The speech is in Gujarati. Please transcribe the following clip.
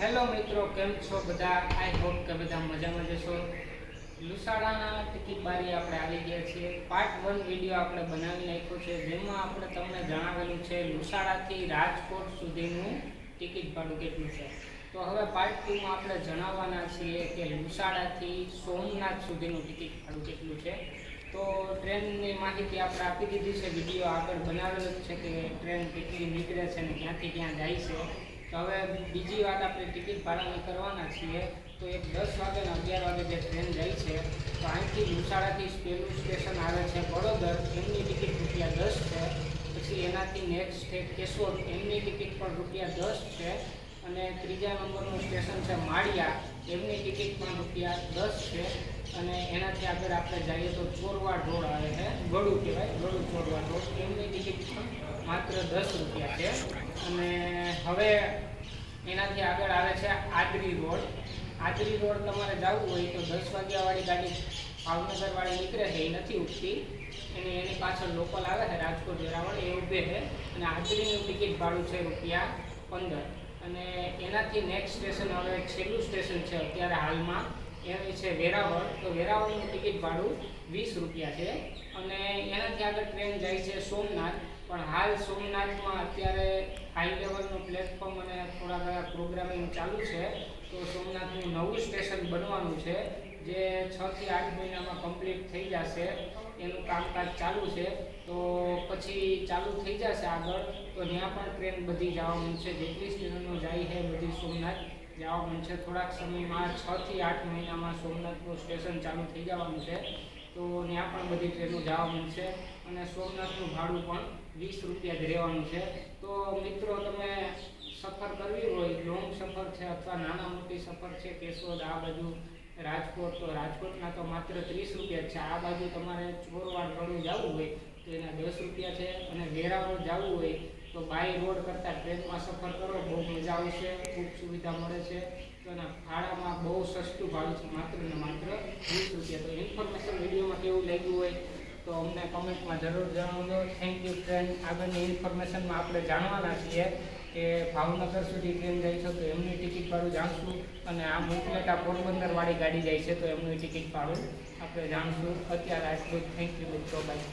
હેલો મિત્રો, કેમ છો બધા? આઈ હોપ કે બધા મજામાં જશો. લુસાડાના ટિકિટ બારી આપણે આવી ગયા છીએ. પાર્ટ 1 વિડીયો આપણે બનાવી નાખ્યો છે, જેમાં આપણે તમને જણાવેલું છે લુસાડાથી રાજકોટ સુધીનું ટિકિટ ભાડું કેટલું છે. તો હવે પાર્ટ 2માં આપણે જણાવવાના છીએ કે લુસાડાથી સોમનાથ સુધીનું ટિકિટ ભાડું કેટલું છે. તો ટ્રેનની માહિતી આપણે આપી દીધી છે, વિડીયો આગળ બનાવેલો જ છે કે ટ્રેન કેટલી નીકળે છે અને ક્યાંથી ક્યાં જાય છે. તો હવે બીજી વાત આપણે ટિકિટ ભાડાની કરવાના છીએ. તો એક 10 વાગે અને 11 વાગે જે ટ્રેન જાય છે, તો અહીંથી લુસાડાથી પહેલું સ્ટેશન આવે છે વડોદર, એમની ટિકિટ ₹10 છે. પછી એનાથી નેક્સ્ટ છે કેશોદ, એમની ટિકિટ પણ ₹10 છે. અને ત્રીજા નંબરનું સ્ટેશન છે માળિયા, એમની ટિકિટ પણ ₹10 છે. અને એનાથી આગળ આપણે જઈએ તો ચોરવાડ રોડ આવે છે, ગળું કહેવાય, ગળું ચોરવાડ રોડ, એમની ટિકિટ પણ માત્ર ₹10 છે. અને હવે એનાથી આગળ આવે છે આદરી રોડ. આદરી રોડ તમારે જવું હોય તો 10 વાગ્યાવાળી ગાડી ભાવનગરવાળી નીકળે છે, એ નથી ઉઠતી, એની પાછળ લોકલ આવે છે રાજકોટ વેરાવળ, એ ઊભે છે. અને આદરીનું ટિકિટ ભાડું છે ₹15. અને એનાથી નેક્સ્ટ સ્ટેશન હવે છેલ્લું સ્ટેશન છે અત્યારે હાલમાં, એ છે વેરાવળ. તો વેરાવળનું ટિકિટ ભાડું ₹20 છે. અને એનાથી આગળ ટ્રેન જાય છે સોમનાથ. પણ હાલ સોમનાથમાં અત્યારે હાઈ લેવલનું પ્લેટફોર્મ અને થોડા ઘણા પ્રોગ્રામિંગ ચાલુ છે. તો સોમનાથનું નવું સ્ટેશન બનવાનું છે, જે 6 થી 8 મહિનામાં કમ્પ્લીટ થઈ જશે. એનું કામકાજ ચાલુ છે. તો પછી ચાલુ થઈ જશે આગળ, તો ત્યાં પણ ટ્રેન બધી જવાનું છે, જેટલી સ્ટેશનો જાય છે બધી સોમનાથ જવાનું છે. થોડાક સમયમાં 6 થી 8 મહિનામાં સોમનાથનું સ્ટેશન ચાલુ થઈ જવાનું છે. તો ત્યાં પણ બધી ટ્રેનો જવાનું છે. અને સોમનાથનું ભાડું પણ ₹20 જ રહેવાનું છે. તો મિત્રો, તમે સફર કરવી હોય, લોંગ સફર છે અથવા નાના મોટી સફર છે, કેશોદ આ બાજુ રાજકોટ, તો રાજકોટના તો માત્ર ₹30 છે. આ બાજુ તમારે ચોરવાડ ગળું જવું હોય તો એના ₹10 છે. અને વેરાવળ જવું હોય તો બાય રોડ કરતાં ટ્રેનમાં સફર કરો, બહુ મજા આવશે, ખૂબ સુવિધા મળે છે. તો એના ભાડામાં બહુ સસ્તું ભાડું છે, માત્ર ને માત્ર ₹20. તો ઇન્ફોર્મેશન વિડીયોમાં કેવું લાગ્યું હોય તો અમને કમેન્ટમાં જરૂર જણાવજો. Thank you friend. આગળની ઇન્ફોર્મેશનમાં આપણે જાણવાના છીએ કે ભાવનગર સુધી ટ્રેન જાય છે તો એમની ટિકિટ ભાડું જાણશું. અને આ મુકલેટા પોરબંદરવાળી ગાડી જાય છે તો એમનું ટિકિટ ભાડું આપણે જાણશું. અત્યારે આટલું. થેન્ક યુ મિત્રો, બાય.